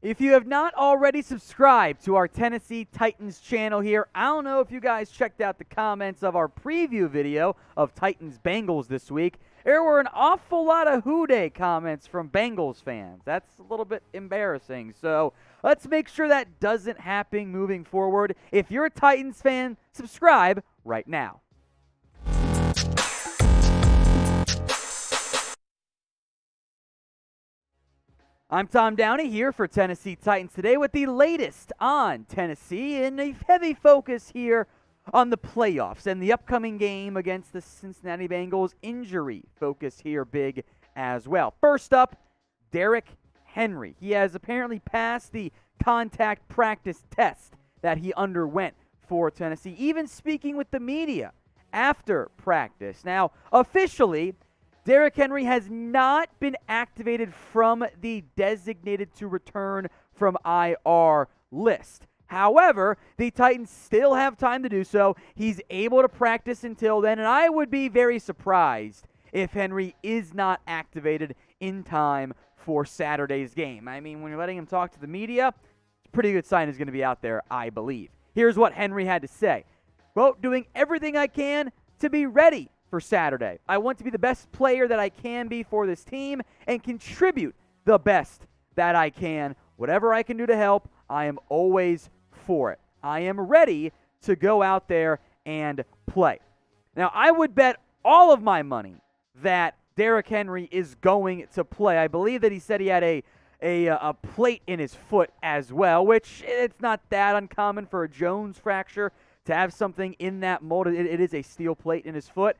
If you have not already subscribed to our Tennessee Titans channel here, I don't know if you guys checked out the comments of our preview video of Titans Bengals this week. There were an awful lot of hoo-day comments from Bengals fans. That's a little bit embarrassing. So let's make sure that doesn't happen moving forward. If you're a Titans fan, subscribe right now. I'm Tom Downey here for Tennessee Titans today with the latest on Tennessee and a heavy focus here on the playoffs and the upcoming game against the Cincinnati Bengals. Injury focus here big as well. First up, Derrick Henry. He has apparently passed the contact practice test that he underwent for Tennessee, even speaking with the media after practice. Now, officially, Derrick Henry has not been activated from the designated to return from IR list. However, the Titans still have time to do so. He's able to practice until then, and I would be very surprised if Henry is not activated in time for Saturday's game. I mean, when you're letting him talk to the media, it's a pretty good sign he's going to be out there, I believe. Here's what Henry had to say. Quote, doing everything I can to be ready for Saturday. I want to be the best player that I can be for this team and contribute the best that I can. Whatever I can do to help, I am always for it. I am ready to go out there and play. Now, I would bet all of my money that Derrick Henry is going to play. I believe that he said he had a plate in his foot as well, which it's not that uncommon for a Jones fracture to have something in that mold. It is a steel plate in his foot.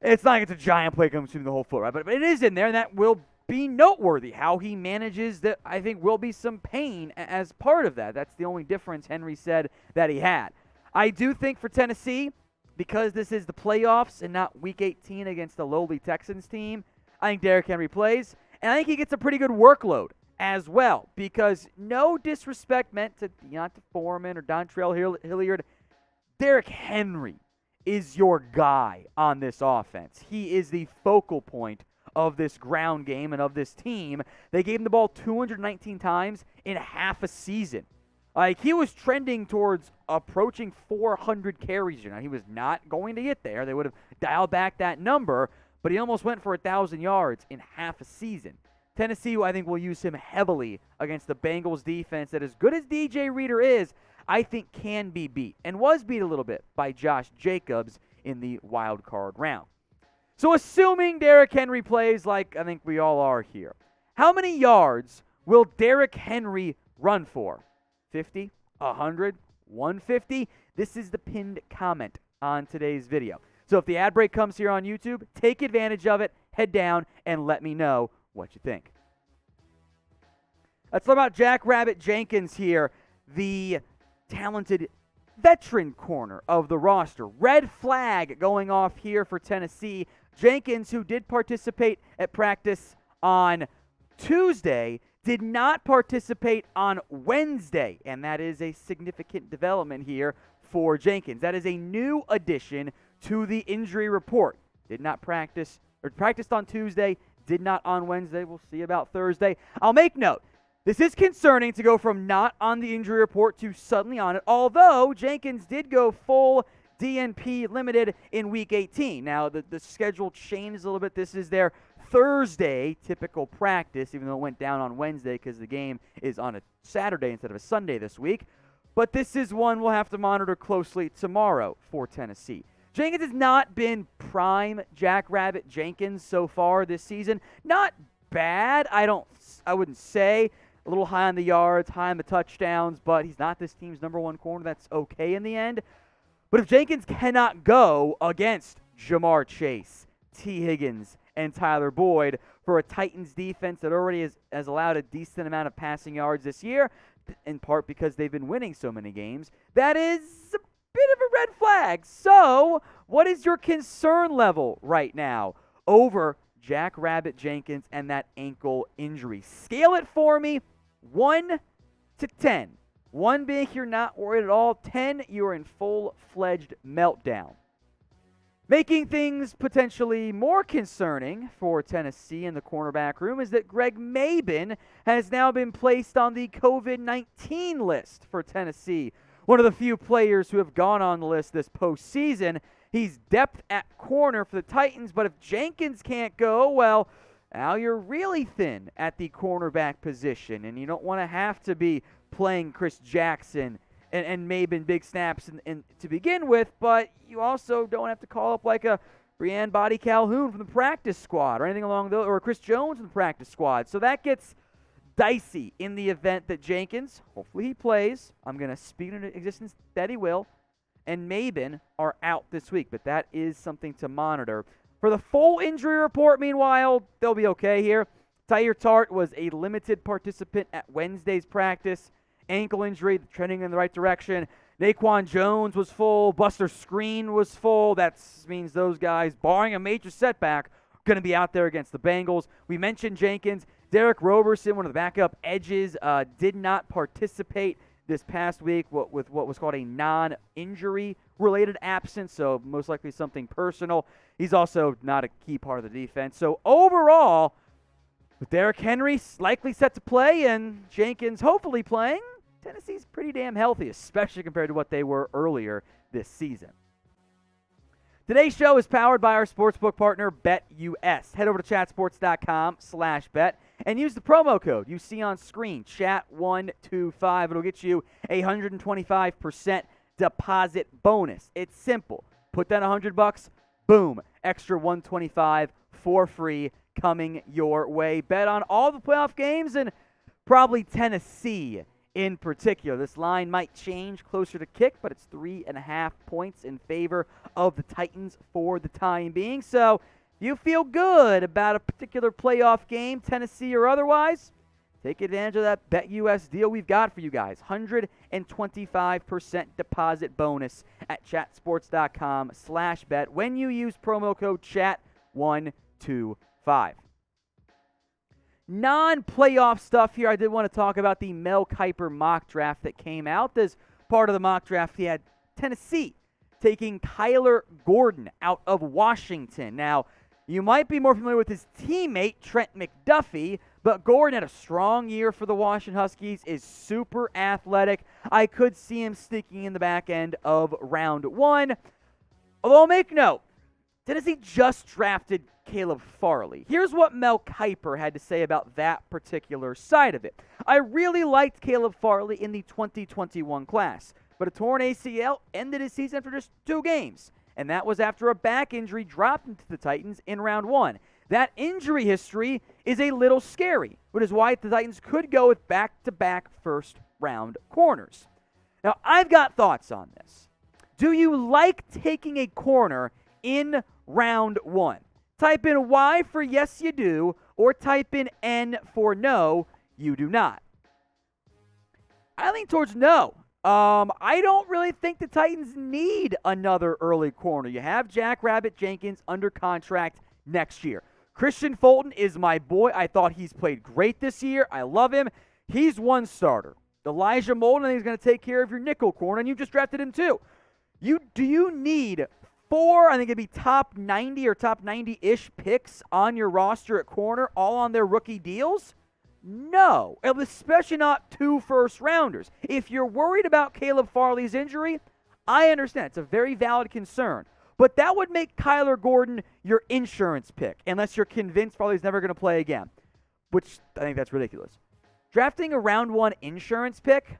It's not like it's a giant plate consuming the whole foot, right? But it is in there, and that will be noteworthy. How he manages that, I think, will be some pain as part of that. That's the only difference Henry said that he had. I do think for Tennessee, because this is the playoffs and not Week 18 against the lowly Texans team, I think Derrick Henry plays, and I think he gets a pretty good workload as well, because no disrespect meant to Deonta Foreman or Dontrell Hilliard, Derrick Henry is your guy on this offense. He is the focal point of this ground game and of this team. They gave him the ball 219 times in half a season. Like, he was trending towards approaching 400 carries. You know, he was not going to get there. They would have dialed back that number, but he almost went for 1,000 yards in half a season. Tennessee, I think, will use him heavily against the Bengals defense that, as good as DJ Reader is, I think can be beat, and was beat a little bit by Josh Jacobs in the wild card round. So assuming Derrick Henry plays like I think we all are here, how many yards will Derrick Henry run for? 50, 100, 150? This is the pinned comment on today's video. So if the ad break comes here on YouTube, take advantage of it, head down, and let me know what you think. Let's talk about Jackrabbit Jenkins here, the talented veteran corner of the roster. Red flag going off here for Tennessee. Jenkins, who did participate at practice on Tuesday, did not participate on Wednesday, and that is a significant development here for Jenkins. That is a new addition to the injury report. Did not practice, or practiced on Tuesday, did not on Wednesday. We'll see about Thursday. I'll make note. This is concerning to go from not on the injury report to suddenly on it, although Jenkins did go full DNP limited in Week 18. Now, the schedule changed a little bit. This is their Thursday typical practice, even though it went down on Wednesday because the game is on a Saturday instead of a Sunday this week. But this is one we'll have to monitor closely tomorrow for Tennessee. Jenkins has not been prime Jackrabbit Jenkins so far this season. Not bad, I wouldn't say. A little high on the yards, high on the touchdowns, but he's not this team's number one corner. That's okay in the end. But if Jenkins cannot go against Jamar Chase, T. Higgins, and Tyler Boyd for a Titans defense that already has allowed a decent amount of passing yards this year, in part because they've been winning so many games, that is a bit of a red flag. So, what is your concern level right now over Jackrabbit Jenkins and that ankle injury? Scale it for me, 1 to 10. 1 being you're not worried at all, 10 you're in full-fledged meltdown. Making things potentially more concerning for Tennessee in the cornerback room is that Greg Mabin has now been placed on the COVID-19 list for Tennessee. One of the few players who have gone on the list this postseason. He's depth at corner for the Titans, but if Jenkins can't go, well, now you're really thin at the cornerback position, and you don't want to have to be playing Chris Jackson and Mabin big snaps to begin with, but you also don't have to call up like a Breanne Body Calhoun from the practice squad or anything along those, or Chris Jones from the practice squad. So that gets dicey in the event that Jenkins, hopefully he plays, I'm going to speak into existence that he will, and Mabin are out this week, but that is something to monitor. For the full injury report, meanwhile, they'll be okay here. Tyler Tart was a limited participant at Wednesday's practice. Ankle injury, trending in the right direction. Naquan Jones was full. Buster Screen was full. That means those guys, barring a major setback, are going to be out there against the Bengals. We mentioned Jenkins. Derek Roberson, one of the backup edges, did not participate this past week with what was called a non-injury related absence, so most likely something personal. He's also not a key part of the defense. So overall, with Derrick Henry likely set to play and Jenkins hopefully playing, Tennessee's pretty damn healthy, especially compared to what they were earlier this season. Today's show is powered by our sportsbook partner, BetUS. Head over to chatsports.com/bet and use the promo code you see on screen, chat125. It'll get you a 125% deposit bonus. It's simple. Put down $100, boom, extra 125 for free coming your way. Bet on all the playoff games and probably Tennessee in particular. This line might change closer to kick, but it's 3.5 points in favor of the Titans for the time being. So if you feel good about a particular playoff game, Tennessee or otherwise, take advantage of that BetUS deal we've got for you guys. 125% deposit bonus at chatsports.com/bet when you use promo code chat125. Non-playoff stuff here. I did want to talk about the Mel Kiper mock draft that came out. As part of the mock draft, he had Tennessee taking Kyler Gordon out of Washington. Now, you might be more familiar with his teammate, Trent McDuffie, but Gordon had a strong year for the Washington Huskies, is super athletic. I could see him sneaking in the back end of round one. Although I'll make note, Tennessee just drafted Caleb Farley. Here's what Mel Kiper had to say about that particular side of it. I really liked Caleb Farley in the 2021 class, but a torn ACL ended his season after just 2 games, and that was after a back injury dropped into the Titans in round 1. That injury history is a little scary, which is why the Titans could go with back-to-back first-round corners. Now, I've got thoughts on this. Do you like taking a corner in round 1? Type in Y for yes, you do, or type in N for no, you do not. I lean towards no. I don't really think the Titans need another early corner. You have Jack Rabbit Jenkins under contract next year. Christian Fulton is my boy. I thought he's played great this year. I love him. He's one starter. Elijah Molden, I think, is going to take care of your nickel corner, and you just drafted him too. Do you need 4, I think it'd be top 90 or top 90-ish picks on your roster at corner, all on their rookie deals? No, especially not 2 first-rounders. If you're worried about Caleb Farley's injury, I understand. It's a very valid concern. But that would make Kyler Gordon your insurance pick, unless you're convinced Farley's never going to play again, which I think that's ridiculous. Drafting a round 1 insurance pick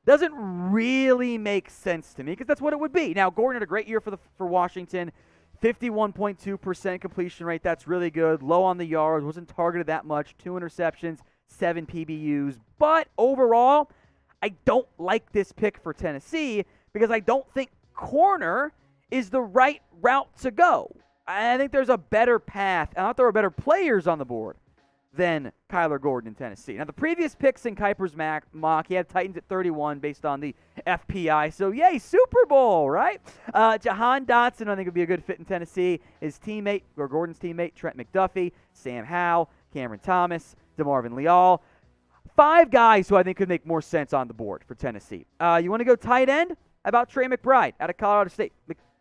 doesn't really make sense to me, because that's what it would be. Now, Gordon had a great year for Washington, 51.2% completion rate. That's really good. Low on the yards, wasn't targeted that much. 2 interceptions, 7 PBUs. But overall, I don't like this pick for Tennessee because I don't think corner is the right route to go. I think there's a better path. I thought there were better players on the board than Kyler Gordon in Tennessee. Now, the previous picks in Kiper's mock, he had Titans at 31 based on the FPI. So, yay, Super Bowl, right? Jahan Dotson, I think, would be a good fit in Tennessee. His teammate, or Gordon's teammate, Trent McDuffie, Sam Howell, Cameron Thomas, DeMarvin Leal. 5 guys who I think could make more sense on the board for Tennessee. You want to go tight end? How about Trey McBride out of Colorado State?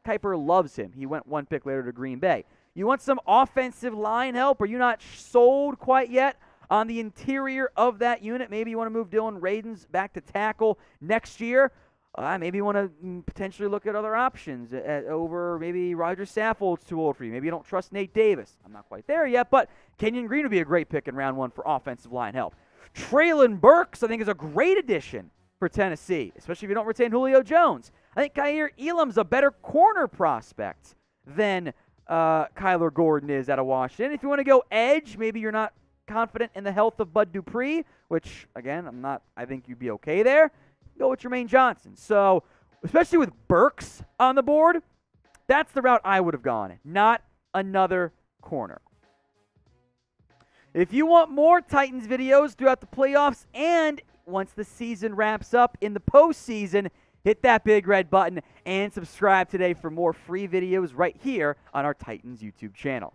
Kiper loves him. He went one pick later to Green Bay. You want some offensive line help? Are you not sold quite yet on the interior of that unit? Maybe you want to move Dylan Radins back to tackle next year. Maybe you want to potentially look at other options over maybe Roger Saffold's too old for you. Maybe you don't trust Nate Davis. I'm not quite there yet, but Kenyon Green would be a great pick in round 1 for offensive line help. Traylon Burks, I think, is a great addition for Tennessee, especially if you don't retain Julio Jones. I think Kaiir Elam's a better corner prospect than Kyler Gordon is out of Washington. If you want to go edge, maybe you're not confident in the health of Bud Dupree, which, again, I think you'd be okay there. Go with Jermaine Johnson. So, especially with Burks on the board, that's the route I would have gone, not another corner. If you want more Titans videos throughout the playoffs and once the season wraps up in the postseason, hit that big red button and subscribe today for more free videos right here on our Titans YouTube channel.